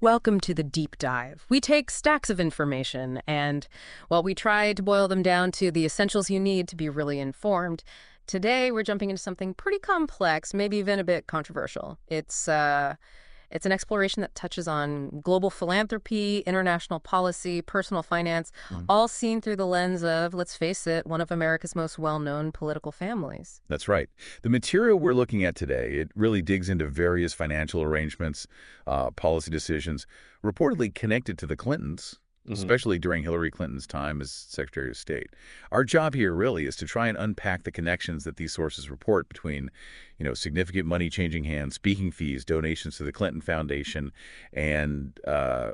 Welcome to the deep dive. We take stacks of information and, well, we try to boil them down to the essentials you need to be really informed. Today, we're jumping into something pretty complex, maybe even a bit controversial. It's an exploration that touches on global philanthropy, international policy, personal finance, all seen through the lens of, let's face it, one of America's most well-known political families. That's right. The material we're looking at today, it really digs into various financial arrangements, policy decisions, reportedly connected to the Clintons, especially during Hillary Clinton's time as Secretary of State. Our job here really is to try and unpack the connections that these sources report between, significant money changing hands, speaking fees, donations to the Clinton Foundation, and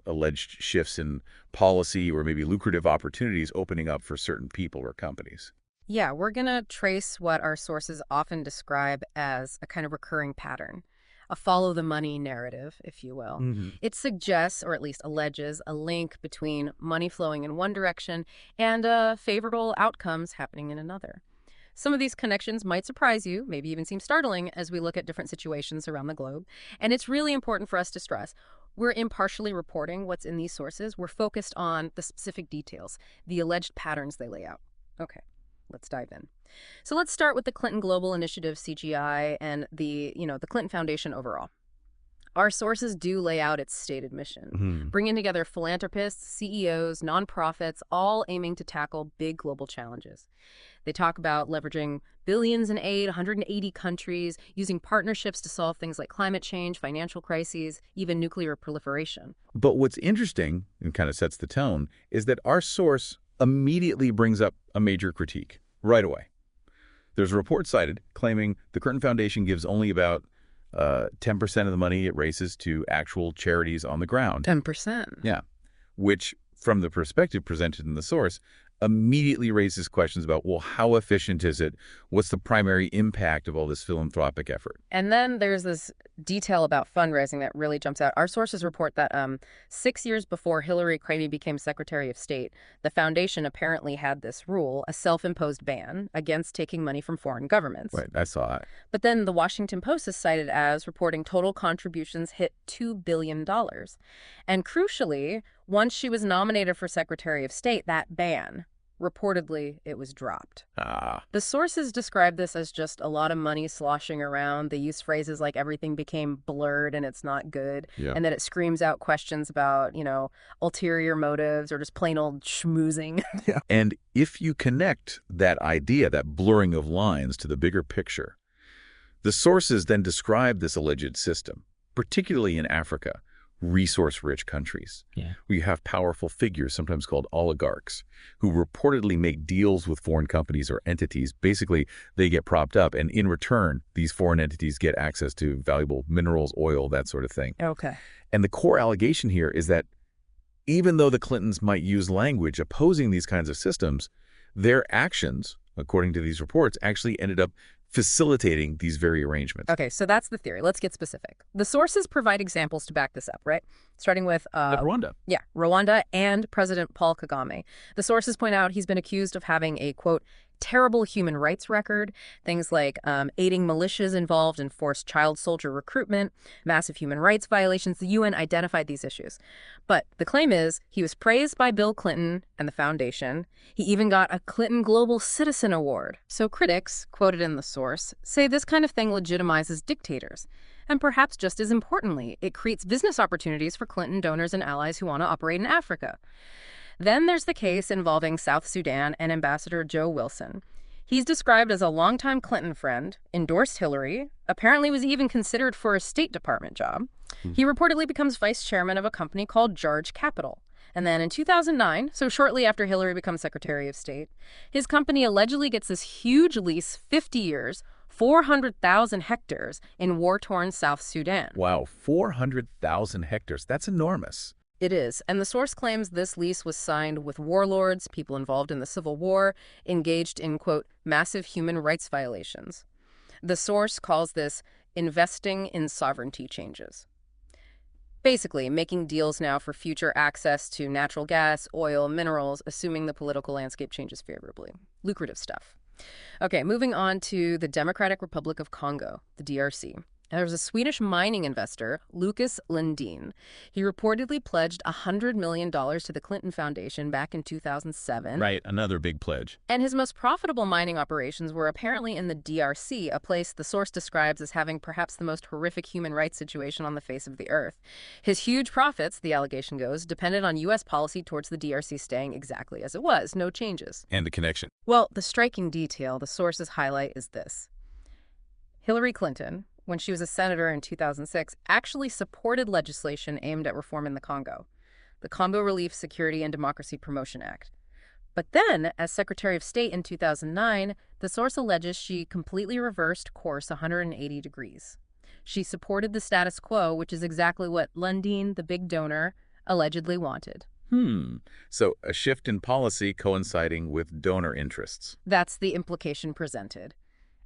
alleged shifts in policy or maybe lucrative opportunities opening up for certain people or companies. Yeah, we're going to trace what our sources often describe as a kind of recurring pattern, a follow the money narrative, if you will. It suggests, or at least alleges, a link between money flowing in one direction and favorable outcomes happening in another. Some of these connections might surprise you, maybe even seem startling as we look at different situations around the globe. And it's really important for us to stress we're impartially reporting what's in these sources. We're focused on the specific details, the alleged patterns they lay out. Okay, let's dive in. So let's start with the Clinton Global Initiative, CGI, and the Clinton Foundation overall. Our sources do lay out its stated mission, bringing together philanthropists, CEOs, nonprofits, all aiming to tackle big global challenges. They talk about leveraging billions in aid, 180 countries, using partnerships to solve things like climate change, financial crises, even nuclear proliferation. But what's interesting, and kind of sets the tone, is that our source immediately brings up a major critique right away. There's a report cited claiming the Clinton Foundation gives only about 10% of the money it raises to actual charities on the ground. 10%? Yeah, which, from the perspective presented in the source, immediately raises questions about, well, how efficient is it? What's the primary impact of all this philanthropic effort? And then there's this detail about fundraising that really jumps out. Our sources report that 6 years before Hillary Clinton became Secretary of State, the foundation apparently had this rule, a self-imposed ban against taking money from foreign governments. Right, I saw it. But then the Washington Post is cited as reporting total contributions hit $2 billion. And crucially, once she was nominated for Secretary of State, that ban, reportedly, it was dropped. The sources describe this as just a lot of money sloshing around. They use phrases like everything became blurred and it's not good, and that it screams out questions about, ulterior motives or just plain old schmoozing. And if you connect that idea, that blurring of lines, to the bigger picture, the sources then describe this alleged system, particularly in Africa, resource-rich countries. We have powerful figures, sometimes called oligarchs, who reportedly make deals with foreign companies or entities. Basically, they get propped up, and in return, these foreign entities get access to valuable minerals, oil, that sort of thing. Okay. And the core allegation here is that even though the Clintons might use language opposing these kinds of systems, their actions, according to these reports, actually ended up facilitating these very arrangements. Okay, so that's the theory. Let's get specific. The sources provide examples to back this up, right? Starting with Rwanda. Yeah, Rwanda and President Paul Kagame. The sources point out he's been accused of having a, quote, terrible human rights record, things like aiding militias involved in forced child soldier recruitment, massive human rights violations. The UN identified these issues. But the claim is he was praised by Bill Clinton and the foundation. He even got a Clinton Global Citizen Award. So critics, quoted in the source, say this kind of thing legitimizes dictators. And perhaps just as importantly, it creates business opportunities for Clinton donors and allies who want to operate in Africa. Then there's the case involving South Sudan and Ambassador Joe Wilson. He's described as a longtime Clinton friend, endorsed Hillary, apparently was even considered for a State Department job. He reportedly becomes vice chairman of a company called Jarge Capital. And then in 2009, so shortly after Hillary becomes Secretary of State, his company allegedly gets this huge lease, 50 years, 400,000 hectares in war-torn South Sudan. Wow, 400,000 hectares. That's enormous. It is, and the source claims this lease was signed with warlords, people involved in the Civil War, engaged in, quote, massive human rights violations. The source calls this investing in sovereignty changes. Basically, making deals now for future access to natural gas, oil, minerals, assuming the political landscape changes favorably. Lucrative stuff. Okay, moving on to the Democratic Republic of Congo, the DRC. There was a Swedish mining investor, Lucas Lundin. He reportedly pledged $100 million to the Clinton Foundation back in 2007. Right, another big pledge. And his most profitable mining operations were apparently in the DRC, a place the source describes as having perhaps the most horrific human rights situation on the face of the earth. His huge profits, the allegation goes, depended on U.S. policy towards the DRC staying exactly as it was, no changes. And the connection. Well, the striking detail the sources highlight is this. Hillary Clinton, when she was a senator in 2006, actually supported legislation aimed at reform in the Congo, the Congo Relief, Security, and Democracy Promotion Act. But then, as Secretary of State in 2009, the source alleges she completely reversed course 180 degrees. She supported the status quo, which is exactly what Lundin, the big donor, allegedly wanted. So a shift in policy coinciding with donor interests. That's the implication presented.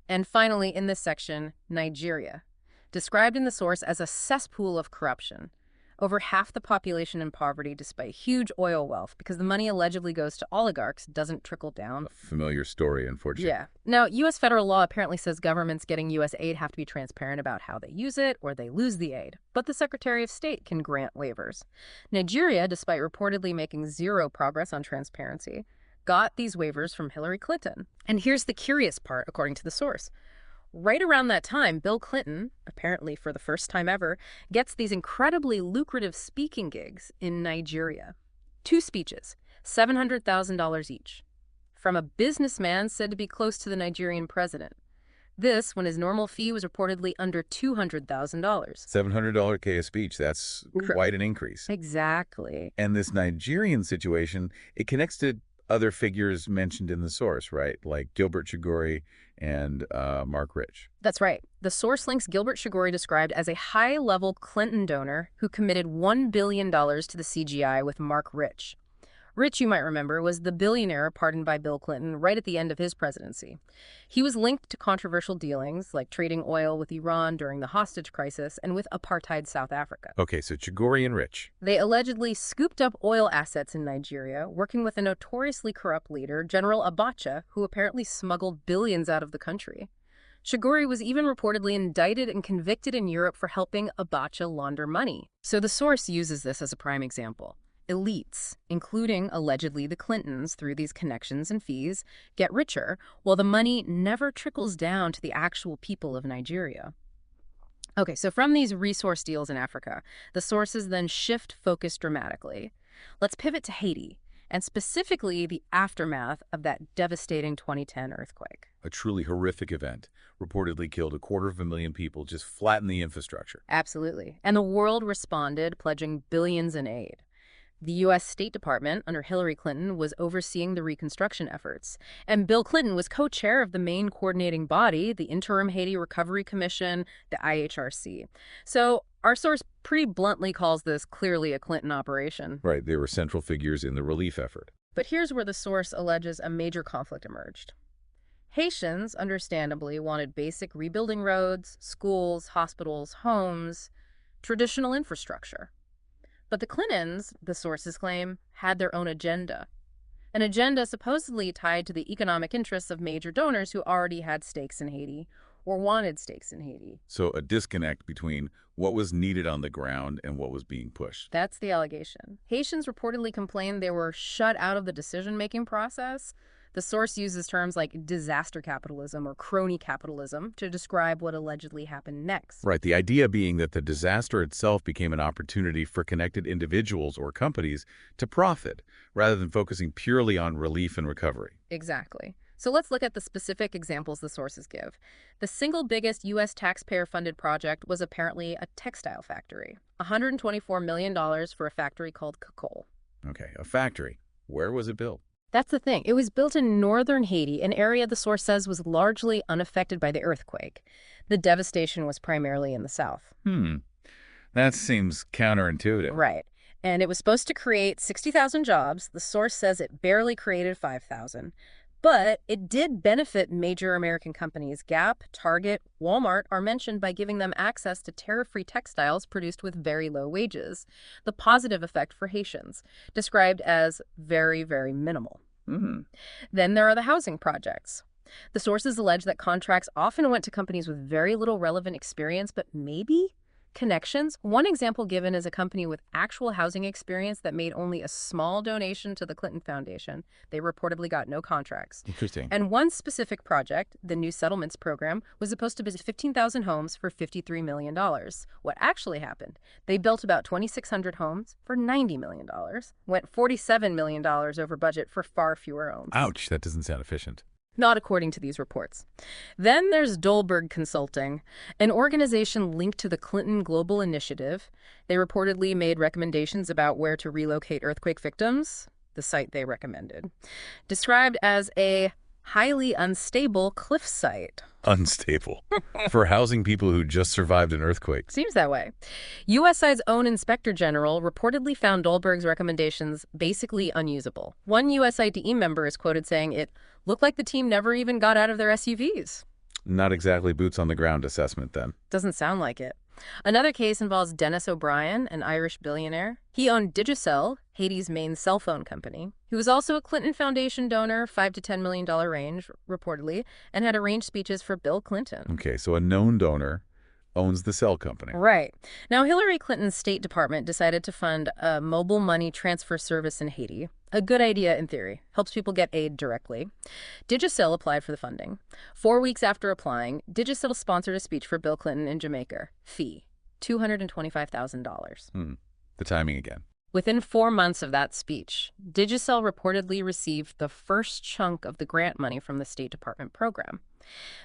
And finally, in this section, Nigeria, described in the source as a cesspool of corruption. Over half the population in poverty despite huge oil wealth because the money allegedly goes to oligarchs doesn't trickle down. A familiar story, unfortunately. Yeah. Now, U.S. federal law apparently says governments getting U.S. aid have to be transparent about how they use it or they lose the aid. But the Secretary of State can grant waivers. Nigeria, despite reportedly making zero progress on transparency, got these waivers from Hillary Clinton. And here's the curious part, according to the source. Right around that time, Bill Clinton, apparently for the first time ever, gets these incredibly lucrative speaking gigs in Nigeria. 2 speeches, $700,000 each, from a businessman said to be close to the Nigerian president. This, when his normal fee was reportedly under $200,000. $700K a speech, that's quite an increase. Exactly. And this Nigerian situation, it connects to other figures mentioned in the source, right? Like Gilbert Chagoury and Mark Rich. That's right. The source links Gilbert Chagoury described as a high-level Clinton donor who committed $1 billion to the CGI with Mark Rich. Rich, you might remember, was the billionaire pardoned by Bill Clinton right at the end of his presidency. He was linked to controversial dealings, like trading oil with Iran during the hostage crisis and with apartheid South Africa. Okay, so Chagoury and Rich. They allegedly scooped up oil assets in Nigeria, working with a notoriously corrupt leader, General Abacha, who apparently smuggled billions out of the country. Chagoury was even reportedly indicted and convicted in Europe for helping Abacha launder money. So the source uses this as a prime example. Elites, including allegedly the Clintons through these connections and fees, get richer, while the money never trickles down to the actual people of Nigeria. Okay, so from these resource deals in Africa, the sources then shift focus dramatically. Let's pivot to Haiti, and specifically the aftermath of that devastating 2010 earthquake. A truly horrific event. Reportedly killed 250,000 people, just flattened the infrastructure. Absolutely. And the world responded, pledging billions in aid. The U.S. State Department, under Hillary Clinton, was overseeing the reconstruction efforts. And Bill Clinton was co-chair of the main coordinating body, the Interim Haiti Recovery Commission, the IHRC. So our source pretty bluntly calls this clearly a Clinton operation. Right, they were central figures in the relief effort. But here's where the source alleges a major conflict emerged. Haitians, understandably, wanted basic rebuilding roads, schools, hospitals, homes, traditional infrastructure. But the Clintons, the sources claim, had their own agenda. An agenda supposedly tied to the economic interests of major donors who already had stakes in Haiti or wanted stakes in Haiti. So a disconnect between what was needed on the ground and what was being pushed. That's the allegation. Haitians reportedly complained they were shut out of the decision-making process. The source uses terms like disaster capitalism or crony capitalism to describe what allegedly happened next. Right, the idea being that the disaster itself became an opportunity for connected individuals or companies to profit, rather than focusing purely on relief and recovery. Exactly. So let's look at the specific examples the sources give. The single biggest U.S. taxpayer-funded project was apparently a textile factory. $124 million for a factory called Cacol. Okay, a factory. Where was it built? That's the thing. It was built in northern Haiti, an area the source says was largely unaffected by the earthquake. The devastation was primarily in the south. That seems counterintuitive. Right. And it was supposed to create 60,000 jobs. The source says it barely created 5,000. But it did benefit major American companies. Gap, Target, Walmart are mentioned by giving them access to tariff-free textiles produced with very low wages. The positive effect for Haitians, described as very, very minimal. Then there are the housing projects. The sources allege that contracts often went to companies with very little relevant experience, but maybe connections. One example given is a company with actual housing experience that made only a small donation to the Clinton Foundation. They reportedly got no contracts. Interesting. And one specific project, the New Settlements Program, was supposed to build 15,000 homes for $53 million. What actually happened? They built about 2,600 homes for $90 million, went $47 million over budget for far fewer homes. Ouch, that doesn't sound efficient. Not according to these reports. Then there's Dolberg Consulting, an organization linked to the Clinton Global Initiative. They reportedly made recommendations about where to relocate earthquake victims, the site they recommended, described as a highly unstable cliff site. Unstable. For housing people who just survived an earthquake. Seems that way. USAID's own Inspector General reportedly found Dolberg's recommendations basically unusable. One USAID member is quoted saying it looked like the team never even got out of their SUVs. Not exactly boots on the ground assessment then. Doesn't sound like it. Another case involves Dennis O'Brien, an Irish billionaire. He owned Digicel, Haiti's main cell phone company. He was also a Clinton Foundation donor, $5 to $10 million range, reportedly, and had arranged speeches for Bill Clinton. Okay, so a known donor owns the cell company. Right. Now, Hillary Clinton's State Department decided to fund a mobile money transfer service in Haiti. A good idea in theory. Helps people get aid directly. Digicel applied for the funding. 4 weeks after applying, Digicel sponsored a speech for Bill Clinton in Jamaica. Fee, $225,000. The timing again. Within 4 months of that speech, Digicel reportedly received the first chunk of the grant money from the State Department program.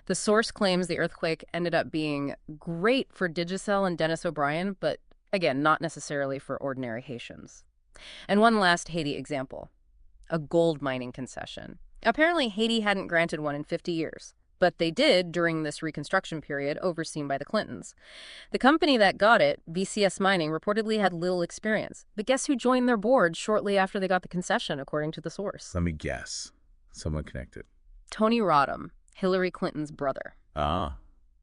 The source claims the earthquake ended up being great for Digicel and Dennis O'Brien, but again, not necessarily for ordinary Haitians. And one last Haiti example, a gold mining concession. Apparently, Haiti hadn't granted one in 50 years, but they did during this reconstruction period overseen by the Clintons. The company that got it, VCS Mining, reportedly had little experience. But guess who joined their board shortly after they got the concession, according to the source? Let me guess. Someone connected. Tony Rodham, Hillary Clinton's brother. Ah,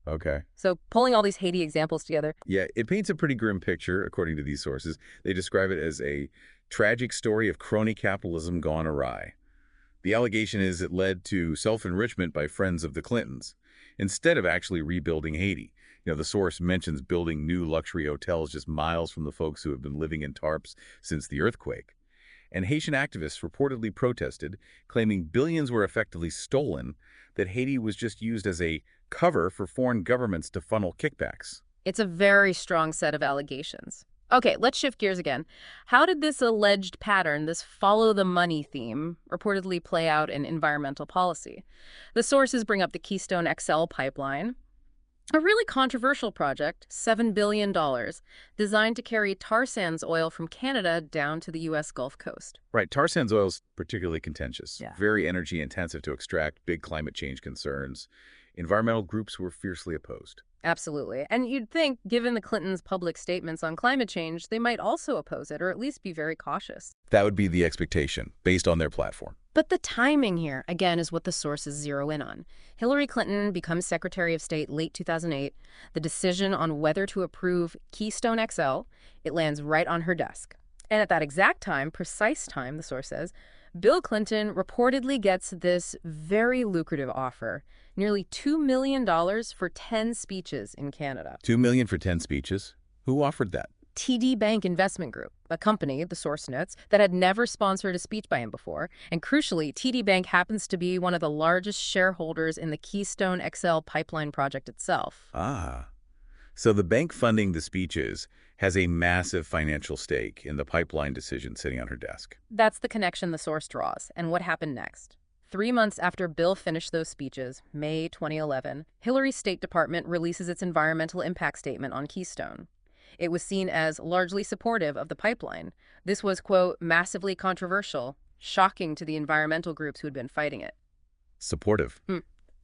okay. So pulling all these Haiti examples together. Yeah, it paints a pretty grim picture, according to these sources. They describe it as a tragic story of crony capitalism gone awry. The allegation is it led to self-enrichment by friends of the Clintons, instead of actually rebuilding Haiti. You know, the source mentions building new luxury hotels just miles from the folks who have been living in tarps since the earthquake. And Haitian activists reportedly protested, claiming billions were effectively stolen, that Haiti was just used as a cover for foreign governments to funnel kickbacks. It's a very strong set of allegations. Okay, let's shift gears again. How did this alleged pattern, this follow the money theme, reportedly play out in environmental policy? The sources bring up the Keystone XL pipeline, a really controversial project, $7 billion, designed to carry tar sands oil from Canada down to the U.S. Gulf Coast. Right, tar sands oil is particularly contentious, Yeah. very energy intensive to extract, big climate change concerns. Environmental groups were fiercely opposed. Absolutely. And you'd think, given the Clintons' public statements on climate change, they might also oppose it, or at least be very cautious. That would be the expectation, based on their platform. But the timing here, again, is what the sources zero in on. Hillary Clinton becomes Secretary of State late 2008. The decision on whether to approve Keystone XL, it lands right on her desk. And at that exact time, precise time, the source says, Bill Clinton reportedly gets this very lucrative offer, nearly $2 million for 10 speeches in Canada. $2 million for 10 speeches? Who offered that? TD Bank Investment Group, a company, the source notes, that had never sponsored a speech by him before. And crucially, TD Bank happens to be one of the largest shareholders in the Keystone XL pipeline project itself. Ah. So the bank funding the speeches has a massive financial stake in the pipeline decision sitting on her desk. That's the connection the source draws. And what happened next? 3 months after Bill finished those speeches, May 2011, Hillary's State Department releases its environmental impact statement on Keystone. It was seen as largely supportive of the pipeline. This was, quote, massively controversial, shocking to the environmental groups who had been fighting it. Supportive,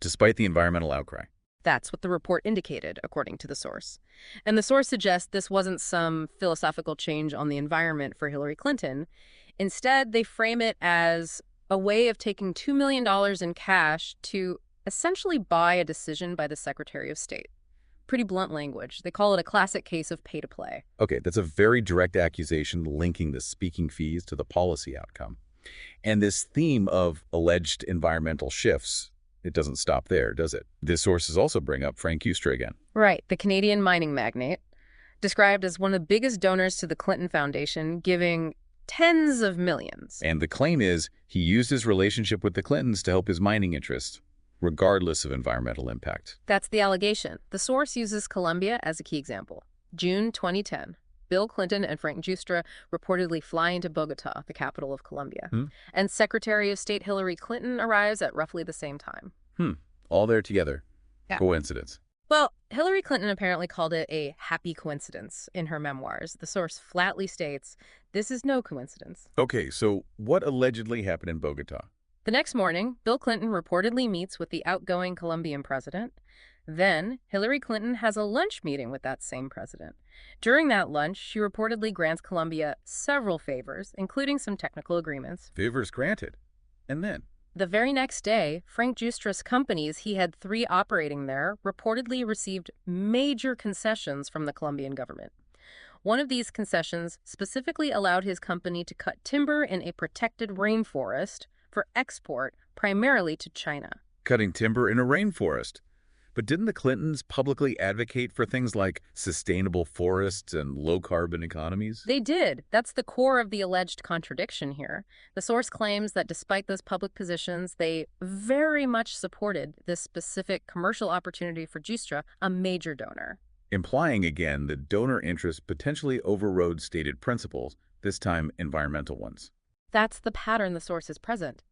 despite the environmental outcry. That's what the report indicated, according to the source. And the source suggests this wasn't some philosophical change on the environment for Hillary Clinton. Instead, they frame it as a way of taking $2 million in cash to essentially buy a decision by the Secretary of State. Pretty blunt language. They call it a classic case of pay to play. Okay, that's a very direct accusation linking the speaking fees to the policy outcome. And this theme of alleged environmental shifts it doesn't stop there, does it? This sources also bring up Frank Ustra again. Right, the Canadian mining magnate, described as one of the biggest donors to the Clinton Foundation, giving tens of millions. And the claim is he used his relationship with the Clintons to help his mining interests, regardless of environmental impact. That's the allegation. The source uses Colombia as a key example. June 2010. Bill Clinton and Frank Giustra reportedly fly into Bogota, the capital of Colombia. And Secretary of State Hillary Clinton arrives at roughly the same time. All there together. Yeah. Coincidence. Well, Hillary Clinton apparently called it a happy coincidence in her memoirs. The source flatly states, this is no coincidence. Okay, so what allegedly happened in Bogota? The next morning, Bill Clinton reportedly meets with the outgoing Colombian president. Then, Hillary Clinton has a lunch meeting with that same president. During that lunch, she reportedly grants Colombia several favors, including some technical agreements. Favors granted. And then? The very next day, Frank Giustra's companies, he had 3 operating there, reportedly received major concessions from the Colombian government. One of these concessions specifically allowed his company to cut timber in a protected rainforest for export, primarily to China. Cutting timber in a rainforest. But didn't the Clintons publicly advocate for things like sustainable forests and low-carbon economies? They did. That's the core of the alleged contradiction here. The source claims that despite those public positions, they very much supported this specific commercial opportunity for Giustra, a major donor. Implying again that donor interests potentially overrode stated principles, this time environmental ones. That's the pattern the source is present.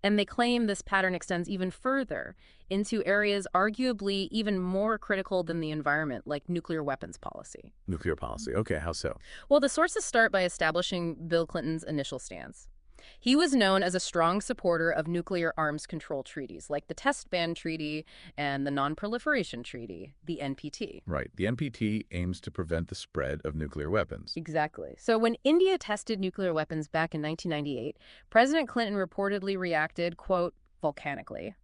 And they claim this pattern extends even further into areas arguably even more critical than the environment, like nuclear weapons policy. Nuclear policy. Okay, how so? Well, the sources start by establishing Bill Clinton's initial stance. He was known as a strong supporter of nuclear arms control treaties, like the Test Ban Treaty and the Non-Proliferation Treaty, the NPT. Right. The NPT aims to prevent the spread of nuclear weapons. Exactly. So when India tested nuclear weapons back in 1998, President Clinton reportedly reacted, quote, volcanically.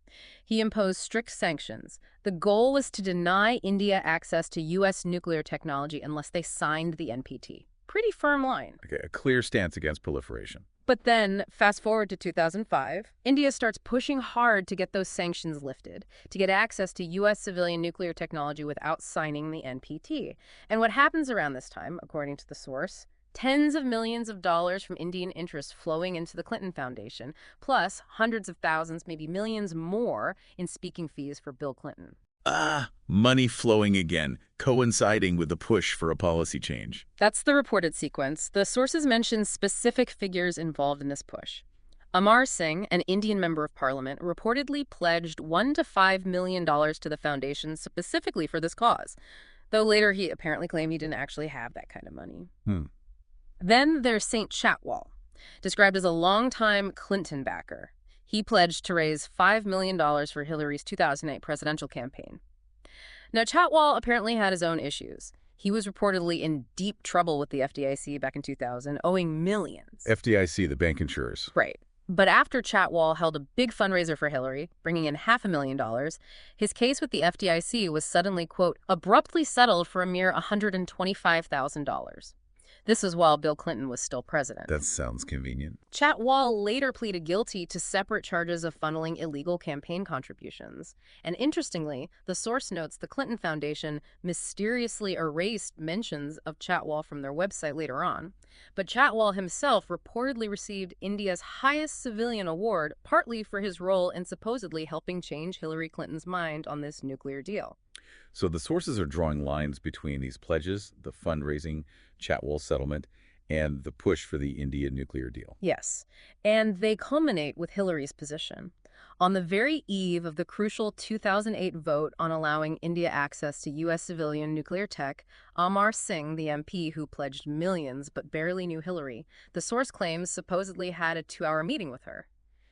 He imposed strict sanctions. The goal was to deny India access to U.S. nuclear technology unless they signed the NPT. Pretty firm line. Okay, a clear stance against proliferation. But then, fast forward to 2005, India starts pushing hard to get those sanctions lifted, to get access to U.S. civilian nuclear technology without signing the NPT. And what happens around this time, according to the source, tens of millions of dollars from Indian interests flowing into the Clinton Foundation, plus hundreds of thousands, maybe millions more in speaking fees for Bill Clinton. Money flowing again, coinciding with the push for a policy change. That's the reported sequence. The sources mention specific figures involved in this push. Amar Singh, an Indian member of parliament, reportedly pledged $1 to $5 million to the foundation specifically for this cause, though later he apparently claimed he didn't actually have that kind of money. Then there's St. Chatwal, described as a longtime Clinton backer. He pledged to raise $5 million for Hillary's 2008 presidential campaign. Now, Chatwal apparently had his own issues. He was reportedly in deep trouble with the FDIC back in 2000, owing millions. FDIC, the bank insurers. Right. But after Chatwal held a big fundraiser for Hillary, bringing in $500,000, his case with the FDIC was suddenly, quote, abruptly settled for a mere $125,000. This was while Bill Clinton was still president. That sounds convenient. Chatwal later pleaded guilty to separate charges of funneling illegal campaign contributions. And interestingly, the source notes the Clinton Foundation mysteriously erased mentions of Chatwal from their website later on. But Chatwal himself reportedly received India's highest civilian award, partly for his role in supposedly helping change Hillary Clinton's mind on this nuclear deal. So the sources are drawing lines between these pledges, the fundraising, Chatwal settlement, and the push for the India nuclear deal. Yes, and they culminate with Hillary's position. On the very eve of the crucial 2008 vote on allowing India access to U.S. civilian nuclear tech, Amar Singh, the MP who pledged millions but barely knew Hillary, the source claims supposedly had a 2-hour meeting with her.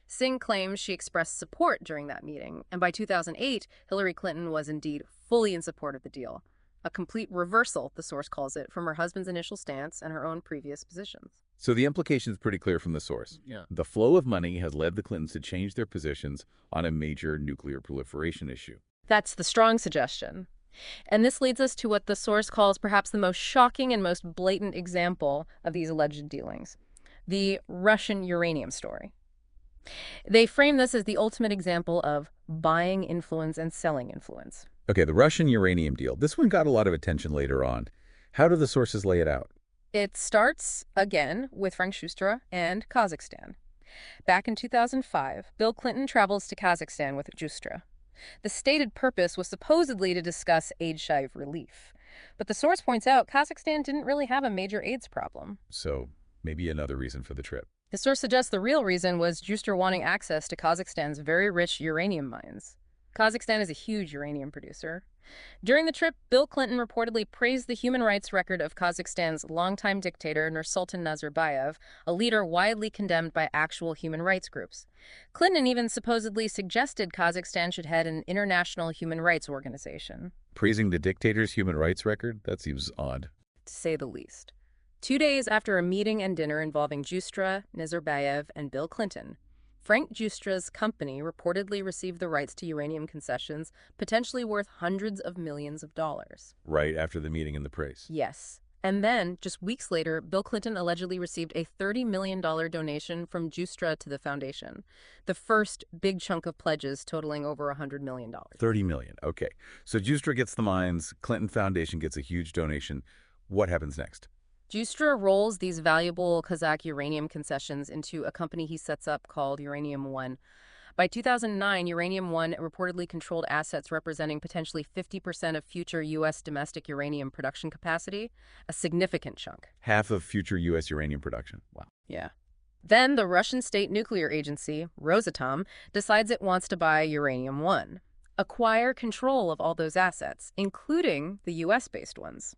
Singh claims she expressed support during that meeting, and by 2008, Hillary Clinton was indeed fully in support of the deal. A complete reversal, the source calls it, from her husband's initial stance and her own previous positions. So the implication is pretty clear from the source. The flow of money has led the Clintons to change their positions on a major nuclear proliferation issue. That's the strong suggestion. And this leads us to what the source calls perhaps the most shocking and most blatant example of these alleged dealings, the Russian uranium story. They frame this as the ultimate example of buying influence and selling influence. Okay, the Russian uranium deal. This one got a lot of attention later on. How do the sources lay it out? It starts, again, with Frank Shustra and Kazakhstan. Back in 2005, Bill Clinton travels to Kazakhstan with Shustra. The stated purpose was supposedly to discuss AIDS relief. But the source points out Kazakhstan didn't really have a major AIDS problem. So maybe another reason for the trip. The source suggests the real reason was Shustra wanting access to Kazakhstan's very rich uranium mines. Kazakhstan is a huge uranium producer. During the trip, Bill Clinton reportedly praised the human rights record of Kazakhstan's longtime dictator Nursultan Nazarbayev, a leader widely condemned by actual human rights groups. Clinton even supposedly suggested Kazakhstan should head an international human rights organization. Praising the dictator's human rights record? That seems odd. To say the least. 2 days after a meeting and dinner involving Shustra, Nazarbayev, and Bill Clinton, Frank Shustra's company reportedly received the rights to uranium concessions, potentially worth hundreds of millions of dollars. Right after the meeting and the praise. Yes. And then, just weeks later, Bill Clinton allegedly received a $30 million donation from Shustra to the foundation, the first big chunk of pledges totaling over $100 million. $30 million. Okay. So Shustra gets the mines, Clinton Foundation gets a huge donation. What happens next? Shustra rolls these valuable Kazakh uranium concessions into a company he sets up called Uranium One. By 2009, Uranium One reportedly controlled assets representing potentially 50% of future U.S. domestic uranium production capacity, a significant chunk. Half of future U.S. uranium production. Wow. Yeah. Then the Russian state nuclear agency, Rosatom, decides it wants to buy Uranium One, acquire control of all those assets, including the U.S.-based ones.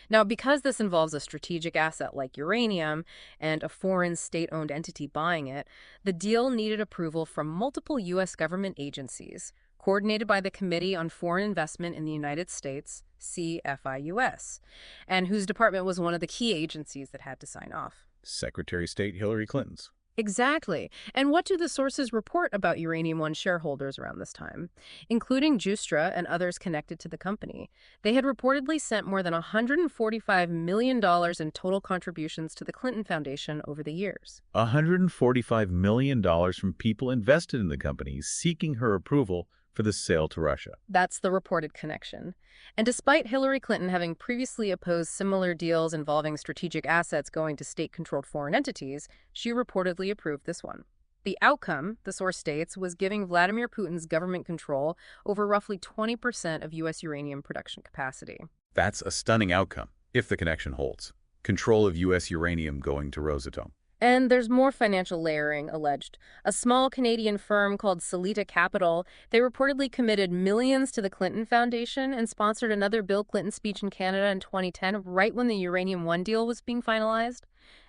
Now, because this involves a strategic asset like uranium and a foreign state-owned entity buying it, the deal needed approval from multiple U.S. government agencies, coordinated by the Committee on Foreign Investment in the United States, CFIUS, and whose department was one of the key agencies that had to sign off. Secretary of State Hillary Clinton's. Exactly. And what do the sources report about Uranium One shareholders around this time, including Shustra and others connected to the company? They had reportedly sent more than $145 million in total contributions to the Clinton Foundation over the years. $145 million from people invested in the company seeking her approval for the sale to Russia. That's the reported connection. And despite Hillary Clinton having previously opposed similar deals involving strategic assets going to state-controlled foreign entities, she reportedly approved this one. The outcome, the source states, was giving Vladimir Putin's government control over roughly 20% of U.S. uranium production capacity. That's a stunning outcome, if the connection holds. Control of U.S. uranium going to Rosatom. And there's more financial layering alleged. A small Canadian firm called Salita Capital, they reportedly committed millions to the Clinton Foundation and sponsored another Bill Clinton speech in Canada in 2010, right when the Uranium One deal was being finalized.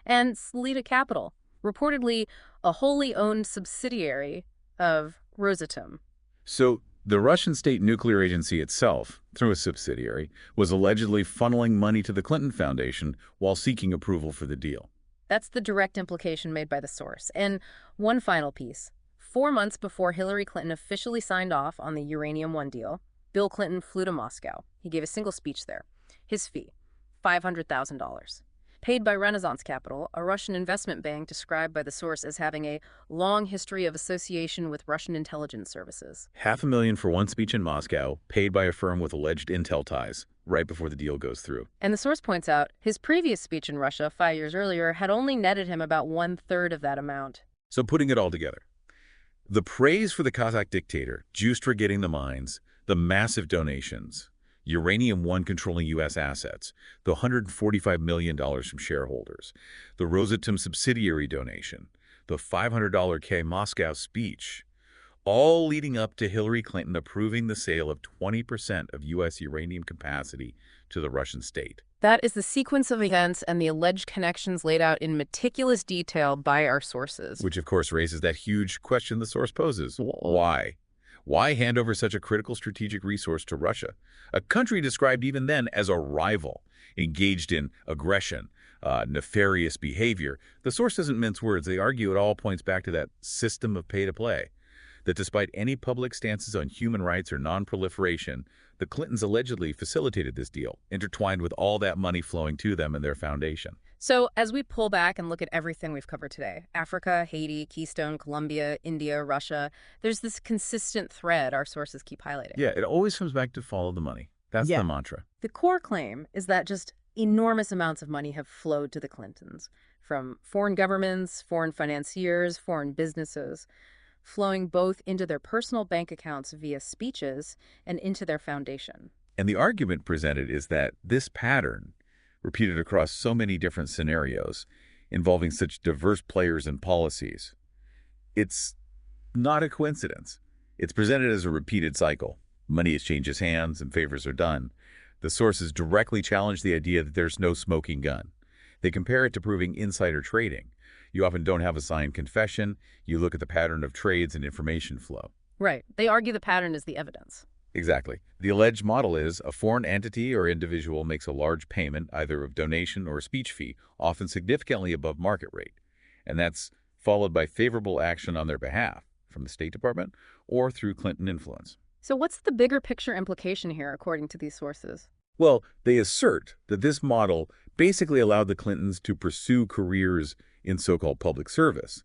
And Salita Capital, reportedly a wholly owned subsidiary of Rosatom. So the Russian state nuclear agency itself, through a subsidiary, was allegedly funneling money to the Clinton Foundation while seeking approval for the deal. That's the direct implication made by the source. And one final piece. 4 months before Hillary Clinton officially signed off on the Uranium One deal, Bill Clinton flew to Moscow. He gave a single speech there. His fee, $500,000. Paid by Renaissance Capital, a Russian investment bank described by the source as having a long history of association with Russian intelligence services. $500,000 for one speech in Moscow, paid by a firm with alleged intel ties, right before the deal goes through. And the source points out, his previous speech in Russia 5 years earlier had only netted him about 1/3 of that amount. So putting it all together, the praise for the Kazakh dictator, Shustra getting the mines, the massive donations, Uranium One controlling U.S. assets, the $145 million from shareholders, the Rosatom subsidiary donation, the $500K Moscow speech, all leading up to Hillary Clinton approving the sale of 20% of U.S. uranium capacity to the Russian state. That is the sequence of events and the alleged connections laid out in meticulous detail by our sources. Which, of course, raises that huge question the source poses. Why? Why hand over such a critical strategic resource to Russia, a country described even then as a rival, engaged in aggression, nefarious behavior? The source doesn't mince words. They argue it all points back to that system of pay-to-play, that despite any public stances on human rights or non-proliferation, the Clintons allegedly facilitated this deal, intertwined with all that money flowing to them and their foundation. So as we pull back and look at everything we've covered today, Africa, Haiti, Keystone, Colombia, India, Russia, there's this consistent thread our sources keep highlighting. Yeah, it always comes back to follow the money. That's Yeah. the mantra. The core claim is that just enormous amounts of money have flowed to the Clintons from foreign governments, foreign financiers, foreign businesses, flowing both into their personal bank accounts via speeches and into their foundation. And the argument presented is that this pattern, repeated across so many different scenarios involving such diverse players and policies, it's not a coincidence. It's presented as a repeated cycle. Money exchanges hands and favors are done. The sources directly challenge the idea that there's no smoking gun. They compare it to proving insider trading. You often don't have a signed confession. You look at the pattern of trades and information flow. Right. They argue the pattern is the evidence. Exactly. The alleged model is a foreign entity or individual makes a large payment, either of donation or a speech fee, often significantly above market rate. And that's followed by favorable action on their behalf from the State Department or through Clinton influence. So what's the bigger picture implication here, according to these sources? Well, they assert that this model basically allowed the Clintons to pursue careers in so-called public service,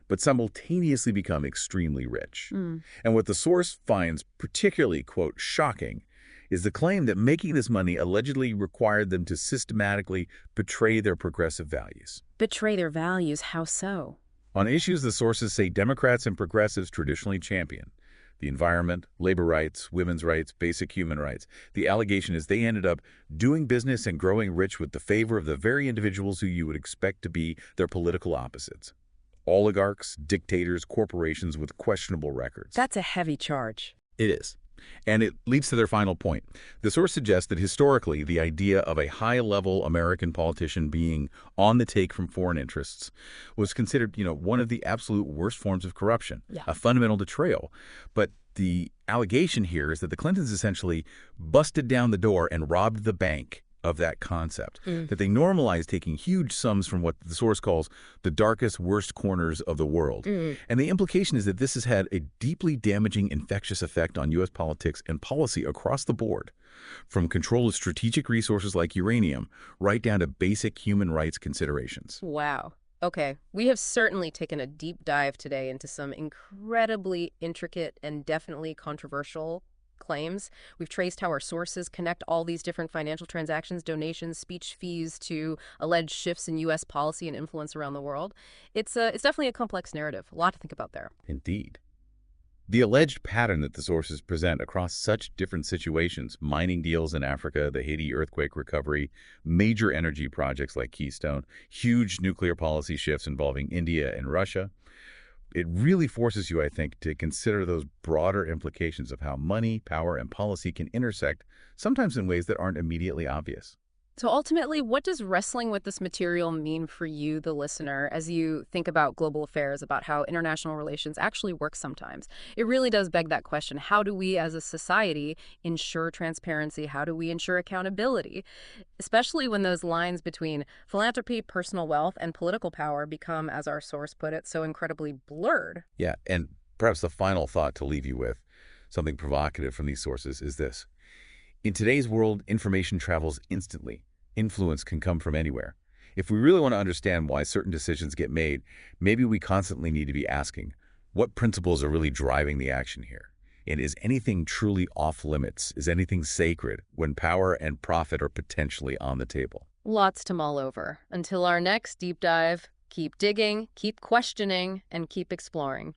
but simultaneously become extremely rich. And what the source finds particularly, quote, shocking is the claim that making this money allegedly required them to systematically betray their progressive values. Betray their values, how so? On issues the sources say Democrats and progressives traditionally champion, the environment, labor rights, women's rights, basic human rights. The allegation is they ended up doing business and growing rich with the favor of the very individuals who you would expect to be their political opposites. Oligarchs, dictators, corporations with questionable records. That's a heavy charge. It is. And it leads to their final point. The source suggests that historically, the idea of a high-level American politician being on the take from foreign interests was considered, one of the absolute worst forms of corruption, a fundamental betrayal. But the allegation here is that the Clintons essentially busted down the door and robbed the bank of that concept, that they normalized taking huge sums from what the source calls the darkest, worst corners of the world. And the implication is that this has had a deeply damaging, infectious effect on U.S. politics and policy across the board, from control of strategic resources like uranium right down to basic human rights considerations. Wow. Okay, we have certainly taken a deep dive today into some incredibly intricate and definitely controversial claims. We've traced how our sources connect all these different financial transactions, donations, speech fees to alleged shifts in U.S. policy and influence around the world. It's definitely a complex narrative. A lot to think about there. Indeed. The alleged pattern that the sources present across such different situations, mining deals in Africa, the Haiti earthquake recovery, major energy projects like Keystone, huge nuclear policy shifts involving India and Russia, it really forces you, I think, to consider those broader implications of how money, power, and policy can intersect, sometimes in ways that aren't immediately obvious. So ultimately, what does wrestling with this material mean for you, the listener, as you think about global affairs, about how international relations actually work sometimes? It really does beg that question. How do we as a society ensure transparency? How do we ensure accountability? Especially when those lines between philanthropy, personal wealth, and political power become, as our source put it, so incredibly blurred. Yeah, and perhaps the final thought to leave you with, something provocative from these sources, is this. In today's world, information travels instantly. Influence can come from anywhere. If we really want to understand why certain decisions get made, maybe we constantly need to be asking, what principles are really driving the action here? And is anything truly off limits? Is anything sacred when power and profit are potentially on the table? Lots to mull over. Until our next deep dive, keep digging, keep questioning, and keep exploring.